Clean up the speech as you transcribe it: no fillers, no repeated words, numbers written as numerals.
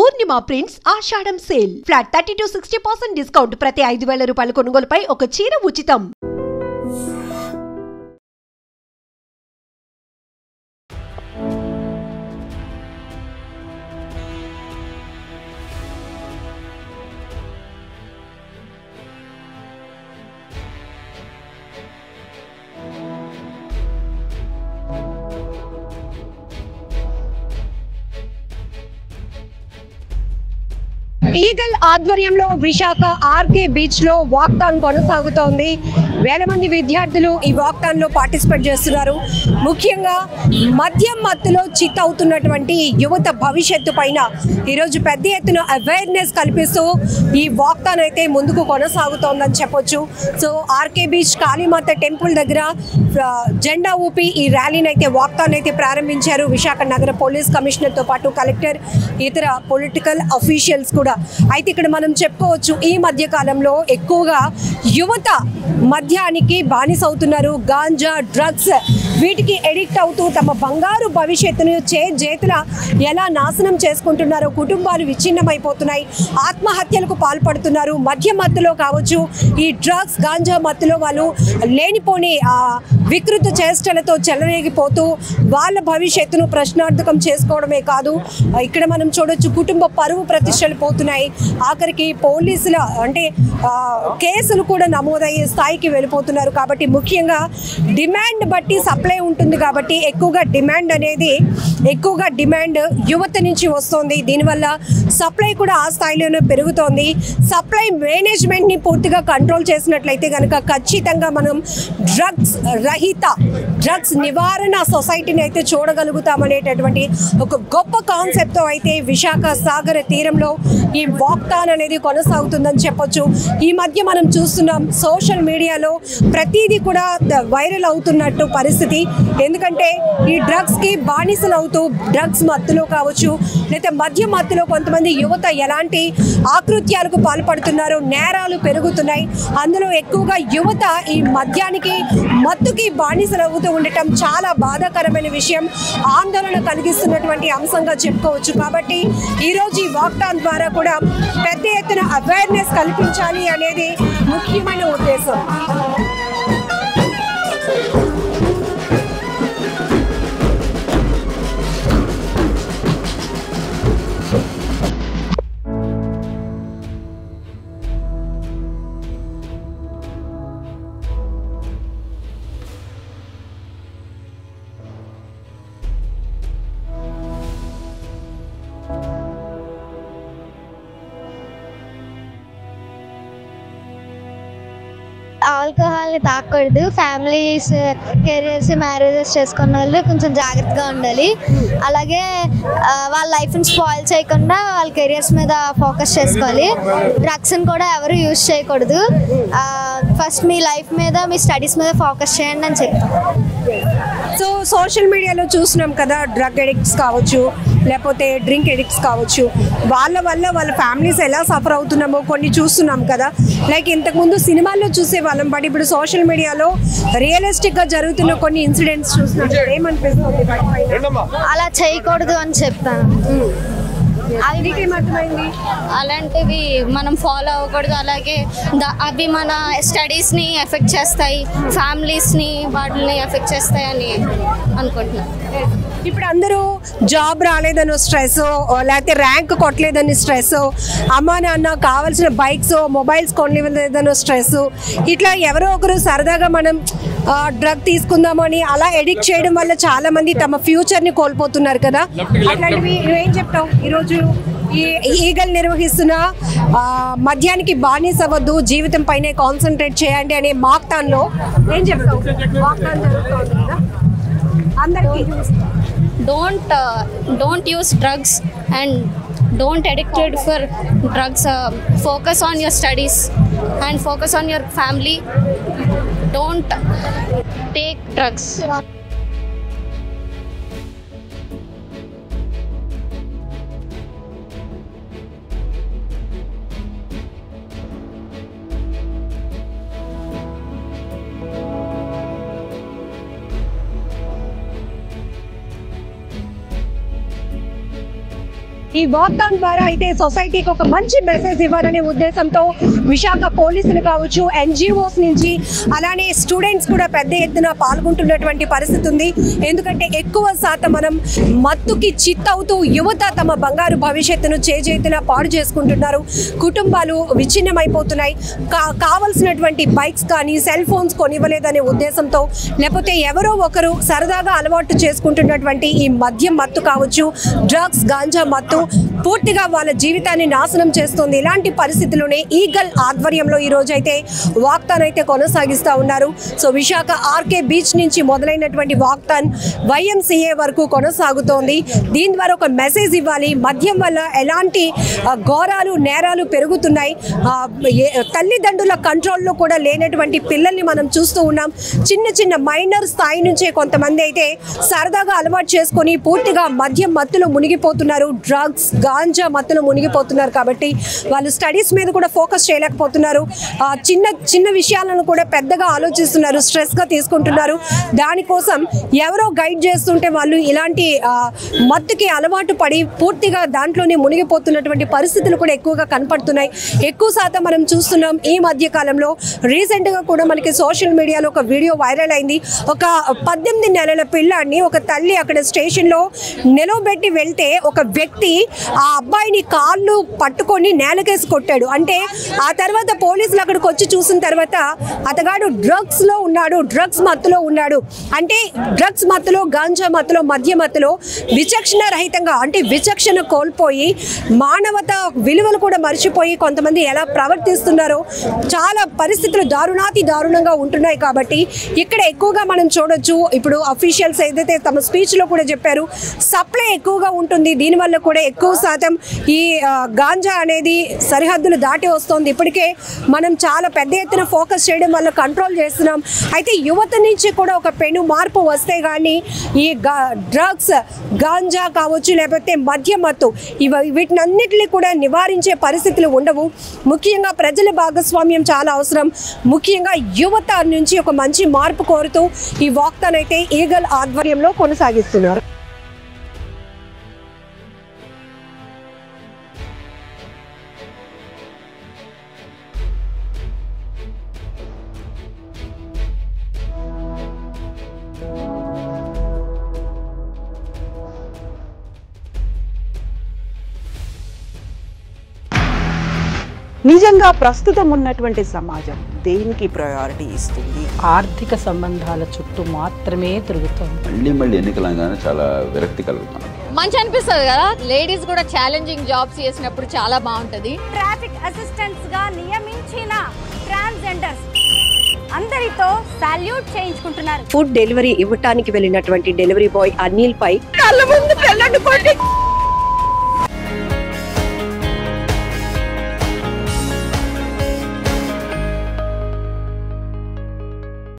పూర్ణిమ prints ఆషాఢం sale flat 30 to 60% discount ప్రతి 5,000 రూపాయల కొనుగోలుపై ఒక చీర ఉచితం. ఈగల్ ఆధ్వర్యంలో విశాఖ ఆర్కే బీచ్ లో వాక్థాన్ కొనసాగుతోంది. వేల మంది విద్యార్థులు ఈ వాక్థాన్ లో పార్టిసిపేట్ చేస్తున్నారు. ముఖ్యంగా మద్యం మత్తులో చిత్ అవుతున్నటువంటి యువత భవిష్యత్తు పైన ఈరోజు పెద్ద ఎత్తున అవేర్నెస్ కల్పిస్తూ ఈ వాక్థాన్ అయితే ముందుకు కొనసాగుతోందని చెప్పొచ్చు. So RK beach Kalimata temple దగ్గర జెండా ఊపి ఈ ర్యాలీని అయితే వాక్థాన్ అయితే ప్రారంభించారు. విశాఖ నగర పోలీస్ కమిషనర్ తో పాటు కలెక్టర్, ఇతర పొలిటికల్ అఫీషియల్స్ కూడా. అయితే ఇక్కడ మనం చెప్పుకోవచ్చు, ఈ మధ్య కాలంలో ఎక్కువగా యువత మద్యానికి బానిస అవుతున్నారు. గాంజా, డ్రగ్స్ వీటికి ఎడిక్ట్ అవుతూ తమ బంగారు భవిష్యత్తును చేతుల ఎలా నాశనం చేసుకుంటున్నారో, కుటుంబాలు విచ్ఛిన్నమైపోతున్నాయి, ఆత్మహత్యలకు పాల్పడుతున్నారు. మద్య మత్తులో కావచ్చు, ఈ డ్రగ్స్ గాంజా మత్తులో వాళ్ళు లేనిపోని వికృత చేష్టలతో చెలరేగిపోతూ వాళ్ళ భవిష్యత్తును ప్రశ్నార్థకం చేసుకోవడమే కాదు, ఇక్కడ మనం చూడొచ్చు కుటుంబ పరువు ప్రతిష్టలు పోతున్నాయి. ఆఖరికి పోలీసుల అంటే కేసులు కూడా నమోదయ్యే స్థాయికి వెళ్ళిపోతున్నారు. కాబట్టి ముఖ్యంగా డిమాండ్ బట్టి సప్లై ఉంటుంది కాబట్టి ఎక్కువగా డిమాండ్ యువత నుంచి వస్తుంది. దీనివల్ల సప్లై కూడా ఆ స్థాయిలోనే పెరుగుతోంది. సప్లై మేనేజ్మెంట్ని పూర్తిగా కంట్రోల్ చేసినట్లయితే కనుక ఖచ్చితంగా మనం డ్రగ్స్ నివారణ సొసైటీని అయితే చూడగలుగుతామనేటటువంటి ఒక గొప్ప కాన్సెప్ట్తో అయితే విశాఖ సాగర తీరంలో ఈ వాక్థాన్ అనేది కొనసాగుతుందని చెప్పొచ్చు. ఈ మధ్య మనం చూస్తున్నాం సోషల్ మీడియాలో ప్రతిదీ కూడా వైరల్ అవుతున్నట్టు పరిస్థితి. ఎందుకంటే ఈ డ్రగ్స్కి బానిసలు అవుతూ డ్రగ్స్ మత్తులో కావచ్చు, లేదా మద్య మత్తులో కొంతమంది యువత ఎలాంటి ఆకృత్యాలకు పాల్పడుతున్నారు, నేరాలు పెరుగుతున్నాయి. అందులో ఎక్కువగా యువత ఈ మత్తుకి బానిసలు అవుతూ ఉండటం చాలా బాధాకరమైన విషయం, ఆందోళన కలిగిస్తున్నటువంటి అంశంగా చెప్పుకోవచ్చు. కాబట్టి ఈరోజు ఈ వాక్థాన్ ద్వారా కూడా పెద్ద ఎత్తున అవేర్నెస్ కల్పించాలి అనేది ముఖ్యమైన ఉద్దేశం. ఆల్కహాల్ ని తాకూడదు. ఫ్యామిలీస్, కెరియర్స్, మ్యారేజెస్ చేసుకున్న వాళ్ళు కొంచెం జాగ్రత్తగా ఉండాలి. అలాగే వాళ్ళ లైఫ్ని స్పాయిల్ చేయకుండా వాళ్ళ కెరియర్స్ మీద ఫోకస్ చేసుకోవాలి. డ్రగ్స్ని కూడా ఎవరు యూజ్ చేయకూడదు. ఫస్ట్ మీ లైఫ్ మీద, మీ స్టడీస్ మీద ఫోకస్ చేయండి అని చెప్తాను. సో సోషల్ మీడియాలో చూస్తున్నాం కదా, డ్రగ్ ఎడిక్ట్స్ కావచ్చు, లేకపోతే డ్రింక్ ఎడిక్ట్స్ కావచ్చు, వాళ్ళ వల్ల వాళ్ళ ఫ్యామిలీస్ ఎలా సఫర్ అవుతున్నామో కొన్ని చూస్తున్నాం కదా. లైక్ ఇంతకుముందు సినిమాల్లో చూసే వాళ్ళం, బట్ ఇప్పుడు సోషల్ మీడియాలో రియలిస్టిక్గా జరుగుతున్న కొన్ని ఇన్సిడెంట్స్ చూస్తున్నాం. ఏమనిపిస్తుంది? అలా చేయకూడదు అని చెప్తాను. అలాంటివి మనం ఫాలో అవ్వకూడదు. అలాగే అవి మన స్టడీస్ని ఎఫెక్ట్ చేస్తాయి, ఫ్యామిలీస్ని వాటిని ఎఫెక్ట్ చేస్తాయి అని అనుకుంటున్నాను. ఇప్పుడు అందరూ జాబ్ రాలేదని స్ట్రెస్, లేకపోతే ర్యాంక్ కొట్టలేదని స్ట్రెస్, అమ్మా నాన్న కావాల్సిన బైక్స్, మొబైల్స్ కొనలేదని స్ట్రెస్, ఇట్లా ఎవరో ఒకరు సరదాగా మనం డ్రగ్ తీసుకుందామని అలా ఎడిక్ట్ చేయడం వల్ల చాలా మంది తమ ఫ్యూచర్ని కోల్పోతున్నారు కదా. అట్లాంటివి నువ్వేం చెప్తావు? ఈరోజు ఈ ఈగల్ నిర్వహిస్తున్న మద్యానికి బానిస అవ్వద్దు, జీవితం పైనే కాన్సన్ట్రేట్ చేయండి అనే వాక్థాన్లో ఏం చెప్తావు? వాక్థాన్ జరుగుతుంది కదా అందరికీ. Don't use drugs and don't addicted for drugs. Focus on your studies and focus on your family. Don't take drugs. ఈ వాక్థాన్ ద్వారా అయితే సొసైటీకి ఒక మంచి మెసేజ్ ఇవ్వాలనే ఉద్దేశంతో విశాఖ పోలీసులు కావచ్చు, ఎన్జిఓస్ నుంచి అలానే స్టూడెంట్స్ కూడా పెద్ద ఎత్తున పాల్గొంటున్నటువంటి పరిస్థితి ఉంది. ఎందుకంటే ఎక్కువ శాతం మనం మత్తుకి చిత్తవుతూ యువత తమ బంగారు భవిష్యత్తును చేజేతున పాడు చేసుకుంటున్నారు. కుటుంబాలు విచ్ఛిన్నమైపోతున్నాయి. కావలసినటువంటి బైక్స్ కానీ సెల్ ఫోన్స్ కొనివ్వలేదనే ఉద్దేశంతో, లేకపోతే ఎవరో ఒకరు సరదాగా అలవాటు చేసుకుంటున్నటువంటి ఈ మద్యం మత్తు కావచ్చు, డ్రగ్స్, గాంజా మత్తు పూర్తిగా వాళ్ళ జీవితాన్ని నాశనం చేస్తుంది. ఇలాంటి పరిస్థితుల్లోనే ఈగల్ ఆధ్వర్యంలో ఈ రోజు అయితే వాక్థాన్ అయితే కొనసాగిస్తూ ఉన్నారు. సో విశాఖ ఆర్కే బీచ్ నుంచి మొదలైనటువంటి వాక్థాన్ YMCA వరకు కొనసాగుతోంది. దీని ద్వారా ఒక మెసేజ్ ఇవ్వాలి. మద్యం వల్ల ఎలాంటి ఘోరాలు, నేరాలు పెరుగుతున్నాయి. తల్లిదండ్రుల కంట్రోల్లో కూడా లేనటువంటి పిల్లల్ని మనం చూస్తూ ఉన్నాం. చిన్న చిన్న మైనర్ స్థాయి నుంచే కొంతమంది అయితే సరదాగా అలవాటు చేసుకొని పూర్తిగా మద్యం మత్తులో మునిగిపోతున్నారు. డ్రగ్స్, గాంజా మత్తులో మునిగిపోతున్నారు. కాబట్టి వాళ్ళు స్టడీస్ మీద కూడా ఫోకస్ చేయలేకపోతున్నారు. చిన్న చిన్న విషయాలను కూడా పెద్దగా ఆలోచిస్తున్నారు, స్ట్రెస్గా తీసుకుంటున్నారు. దానికోసం ఎవరో గైడ్ చేస్తుంటే వాళ్ళు ఇలాంటి మత్తుకి అలవాటు పడి పూర్తిగా దాంట్లోనే మునిగిపోతున్నటువంటి పరిస్థితులు కూడా ఎక్కువగా కనపడుతున్నాయి. ఎక్కువ శాతం మనం చూస్తున్నాం. ఈ మధ్య కాలంలో రీసెంట్గా కూడా మనకి సోషల్ మీడియాలో ఒక వీడియో వైరల్ అయింది. ఒక 18 నెలల పిల్లాడిని ఒక తల్లి అక్కడ స్టేషన్లో నిలవబెట్టి వెళ్తే ఒక వ్యక్తి ఆ అబ్బాయిని కాళ్ళు పట్టుకొని నేలకేసి కొట్టాడు. అంటే ఆ తర్వాత పోలీసులు అక్కడికి వచ్చి చూసిన తర్వాత అతగాడు డ్రగ్స్లో ఉన్నాడు, డ్రగ్స్ మత్తులో ఉన్నాడు. అంటే డ్రగ్స్ మత్తులో, గాంజా మత్తులో, మద్య మత్తులో విచక్షణ రహితంగా, అంటే విచక్షణ కోల్పోయి మానవత విలువలు కూడా మర్చిపోయి కొంతమంది ఎలా ప్రవర్తిస్తున్నారో చాలా పరిస్థితులు దారుణాతి దారుణంగా ఉంటున్నాయి. కాబట్టి ఇక్కడ ఎక్కువగా మనం చూడొచ్చు. ఇప్పుడు అఫీషియల్స్ ఏదైతే తమ స్పీచ్లో కూడా చెప్పారు, సప్లై ఎక్కువగా ఉంటుంది. దీనివల్ల కూడా ఎక్కువ శాతం ఈ గాంజా అనేది సరిహద్దులు దాటి వస్తుంది. ఇప్పటికే మనం చాలా పెద్ద ఎత్తున ఫోకస్ చేయడం వల్ల కంట్రోల్ చేస్తున్నాం. అయితే యువత నుంచి కూడా ఒక పెను మార్పు వస్తే కానీ ఈ డ్రగ్స్, గాంజా కావచ్చు, లేకపోతే మద్య మత్తు వీటినన్నిటిని కూడా నివారించే పరిస్థితులు ఉండవు. ముఖ్యంగా ప్రజల భాగస్వామ్యం చాలా అవసరం. ముఖ్యంగా యువత నుంచి ఒక మంచి మార్పు కోరుతూ ఈ వాక్థాన్ అయితే ఈగల్ ఆధ్వర్యంలో కొనసాగిస్తున్నారు. నిజంగా ప్రస్తుతం ఉన్నటువంటి సమాజం దేనికి ప్రయారిటీ ఇస్తుంది? ఆర్థిక సంబంధాల చుట్టూ మాత్రమే తిరుగుతుంది. మళ్ళీ ఎన్నికలంగానే చాలా విరక్తి కలుగుతాను. మంచి అనిపిస్తుంది కదా, లేడీస్ కూడా ఛాలెంజింగ్ జాబ్స్ చేసినప్పుడు చాలా బాగుంటది. ట్రాఫిక్ అసిస్టెంట్స్ గా నియమించిన ట్రాన్స్జెండర్స్ అందరితో సాల్యూట్ చేయించుకుంటున్నారు. ఫుడ్ డెలివరీ ఇవ్వటానికి వెళ్ళినటువంటి డెలివరీ బాయ్ అనిల్ పై కళ్ళ ముందు